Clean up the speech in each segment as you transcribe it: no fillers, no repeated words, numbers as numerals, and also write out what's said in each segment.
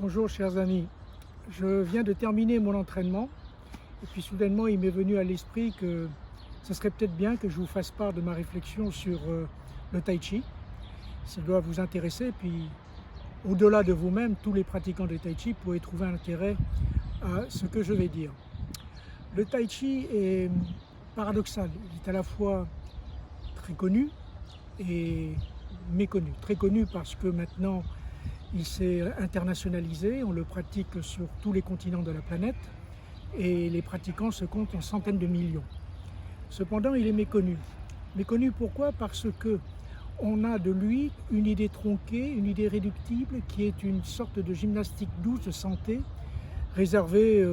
Bonjour chers amis, je viens de terminer mon entraînement et puis soudainement il m'est venu à l'esprit que ce serait peut-être bien que je vous fasse part de ma réflexion sur le tai chi. Ça doit vous intéresser, puis au-delà de vous-même, tous les pratiquants de tai chi pourraient trouver un intérêt à ce que je vais dire. Le tai chi est paradoxal, il est à la fois très connu et méconnu. Très connu parce que maintenant il s'est internationalisé, on le pratique sur tous les continents de la planète et les pratiquants se comptent en centaines de millions. Cependant, il est méconnu. Méconnu pourquoi? Parce que on a de lui une idée tronquée, une idée réductible qui est une sorte de gymnastique douce de santé réservée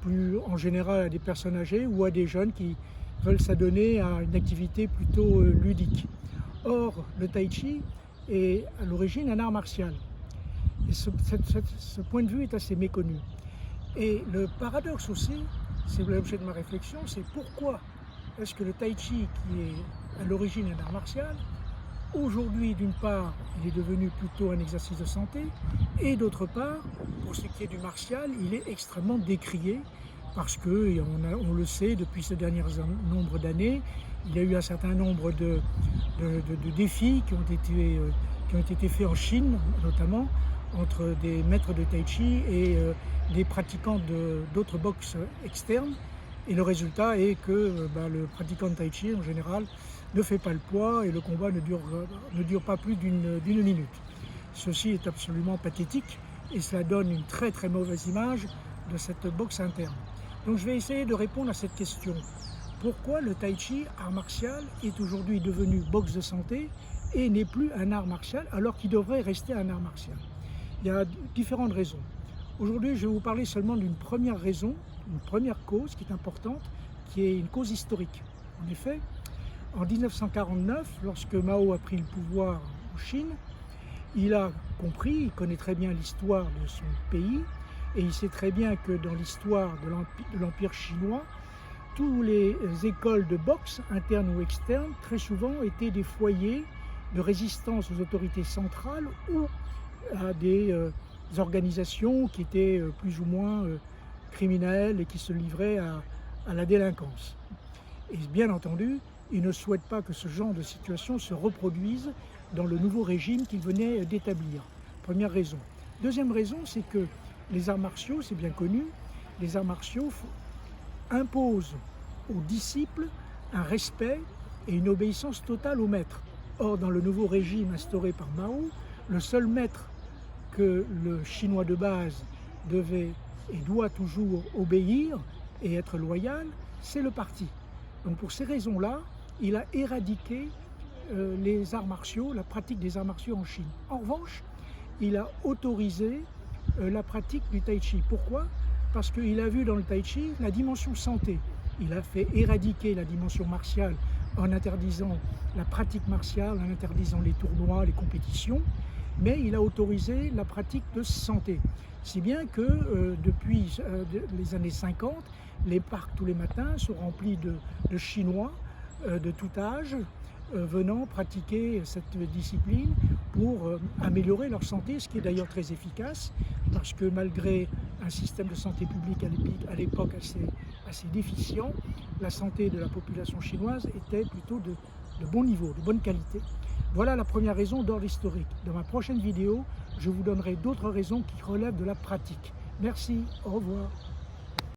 plus en général à des personnes âgées ou à des jeunes qui veulent s'adonner à une activité plutôt ludique. Or, le tai chi est à l'origine un art martial. Et ce point de vue est assez méconnu. Et le paradoxe aussi, c'est l'objet de ma réflexion, c'est pourquoi est-ce que le tai chi, qui est à l'origine un art martial, aujourd'hui d'une part il est devenu plutôt un exercice de santé, et d'autre part, pour ce qui est du martial, il est extrêmement décrié, parce que, on le sait, depuis ce dernier nombre d'années, il y a eu un certain nombre de défis qui ont été faits en Chine, notamment, entre des maîtres de tai chi et des pratiquants d'autres boxes externes. Et le résultat est que le pratiquant de tai chi, en général, ne fait pas le poids et le combat ne dure pas plus d'une minute. Ceci est absolument pathétique et cela donne une très très mauvaise image de cette boxe interne. Donc je vais essayer de répondre à cette question. Pourquoi le tai chi, art martial, est aujourd'hui devenu boxe de santé et n'est plus un art martial alors qu'il devrait rester un art martial? Il y a différentes raisons. Aujourd'hui, je vais vous parler seulement d'une première raison, une première cause qui est importante, qui est une cause historique. En effet, en 1949, lorsque Mao a pris le pouvoir en Chine, il a compris, il connaît très bien l'histoire de son pays, et il sait très bien que dans l'histoire de l'Empire chinois, toutes les écoles de boxe, internes ou externes, très souvent étaient des foyers de résistance aux autorités centrales ou à des organisations qui étaient plus ou moins criminelles et qui se livraient à la délinquance. Et bien entendu, ils ne souhaitent pas que ce genre de situation se reproduise dans le nouveau régime qu'ils venaient d'établir. Première raison. Deuxième raison, c'est que les arts martiaux, c'est bien connu, les arts martiaux imposent aux disciples un respect et une obéissance totale au maître. Or, dans le nouveau régime instauré par Mao, le seul maître que le chinois de base devait et doit toujours obéir et être loyal, c'est le parti. Donc pour ces raisons-là, il a éradiqué les arts martiaux, la pratique des arts martiaux en Chine. En revanche, il a autorisé la pratique du tai chi. Pourquoi? Parce qu'il a vu dans le tai chi la dimension santé. Il a fait éradiquer la dimension martiale en interdisant la pratique martiale, en interdisant les tournois, les compétitions, mais il a autorisé la pratique de santé. Si bien que depuis les années 50, les parcs tous les matins sont remplis de Chinois de tout âge venant pratiquer cette discipline pour améliorer leur santé, ce qui est d'ailleurs très efficace, parce que malgré un système de santé publique à l'époque assez déficient, la santé de la population chinoise était plutôt de bon niveau, de bonne qualité. Voilà la première raison d'ordre historique. Dans ma prochaine vidéo, je vous donnerai d'autres raisons qui relèvent de la pratique. Merci, au revoir.